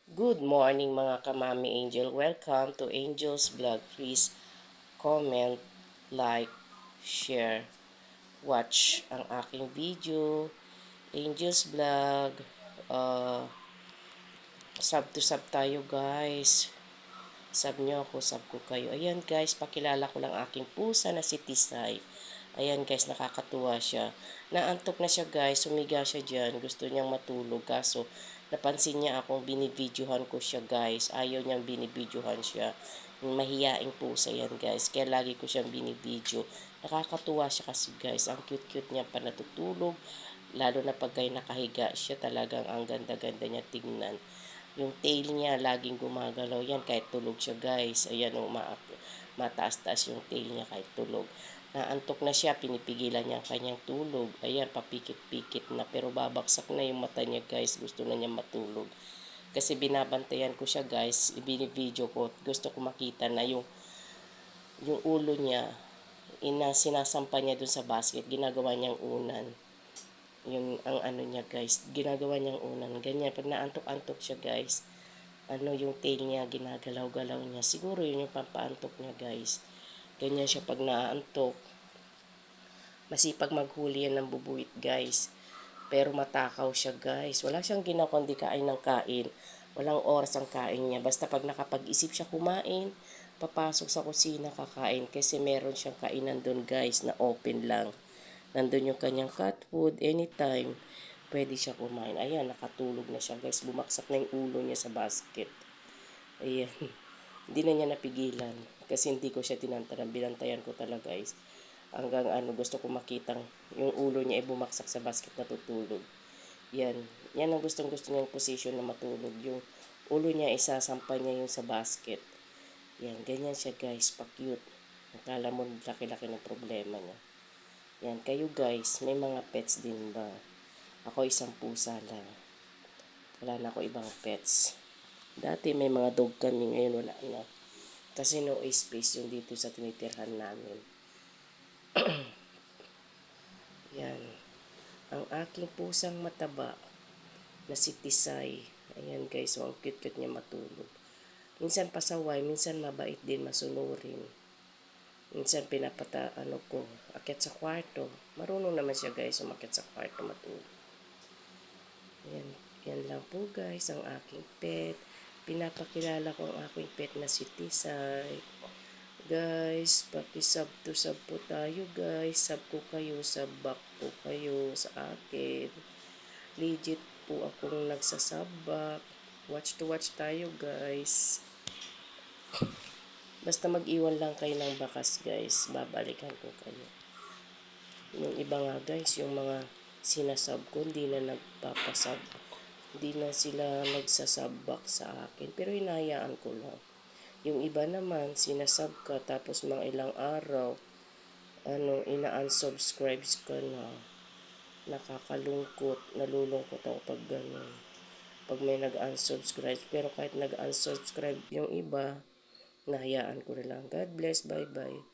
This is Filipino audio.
Good morning mga kamami angel. Welcome to Angel's Vlog. Please comment, like, share, watch ang aking video. Angel's Vlog. Uh, sub to sub tayo guys. Sub nyo ako, sub ko kayo. Ayan guys, pakilala ko lang aking pusa na si Tisay. Ayan guys, nakakatuwa siya. Naantok na siya guys, sumiga siya dyan. Gusto niyang matulog. Kaso, napansin niya akong binibidyohan ko siya guys. Ayaw niyang binibidyohan siya. Mahiyaing pusa yan guys. Kaya lagi ko siyang binibidyo. Nakakatuwa siya kasi guys. Ang cute-cute niya pa natutulog. Lalo na pag kayo nakahiga siya, talagang ang ganda-ganda niya tingnan. Yung tail niya laging gumagalaw yan kahit tulog siya guys. Ayan o, mataas-taas yung tail niya kahit tulog. Naantok na siya, pinipigilan niya ang kanyang tulog. Ayan, papikit-pikit na. Pero babaksak na yung mata niya guys. Gusto na niya matulog. Kasi binabantayan ko siya guys. Ibinibidyo ko. Gusto ko makita na yung ulo niya. Sinasampa niya dun sa basket. Ginagawa niyang unan. Yung ang ano niya guys, ginagawa niyang unan ganyan. Pag naantok-antok siya guys, yung tail niya ginagalaw-galaw niya. Siguro yun yung pampaantok niya guys. Ganyan siya pag naantok. Masipag maghuli yan ng bubuwit guys. Pero matakaw siya guys. Wala siyang ginawa kundi kain ng kain. Walang oras ang kain niya. Basta pag nakapag-isip siya kumain, papasok sa kusina kakain. Kasi meron siyang kainan doon guys na open lang. Nandun yung kanyang cat food, anytime, pwede siya kumain. Ayan, nakatulog na siya guys. Bumaksak na yung ulo niya sa basket. Ayan. Hindi na niya napigilan. Kasi hindi ko siya tinantanan. Binantayan ko talaga guys. Hanggang gusto ko makitang yung ulo niya ay bumaksak sa basket na tutulog. Yan. Yan ang gustong-gusto niyang position na matulog. Yung ulo niya, isasampa niya yung sa basket. Yan. Ganyan siya guys. Pa-cute. Akala mo laki-laki ng problema niya. Yan, kayo guys, may mga pets din ba? Ako isang pusa lang. Wala na ako ibang pets. Dati may mga dog kami, ngayon wala na. Kasi no space yung dito sa tinitirhan namin. Yan. Ang aking pusang mataba na si Tisay. Ayan guys, so ang cute-cute niya matulog. Minsan pasaway, minsan mabait din, masunurin. Minsan akyat sa kwarto. Marunong naman siya guys, umakyat sa kwarto matulog. Yan, yan lang po guys, ang aking pet. Pinapakilala ko ang aking pet na si Tisay. Guys, paki-sub to sub po tayo guys. Sub ko kayo, sub back po kayo sa akin. Legit po akong nagsasub back. Watch to watch tayo guys. Basta mag-iwan lang kayo ng bakas guys. Babalikan ko kayo. Yung iba nga guys, yung mga sinasub ko, hindi na nagpapasub. Hindi na sila nagsasubback sa akin. Pero hinahayaan ko lang. Yung iba naman, sinasub ka, tapos mga ilang araw, ina-unsubscribes ka na. Nakakalungkot, nalulungkot ako pag ganun. Pag may nag-unsubscribe. Pero kahit nag-unsubscribe yung iba, nahayaan ko na lang. God bless, bye-bye.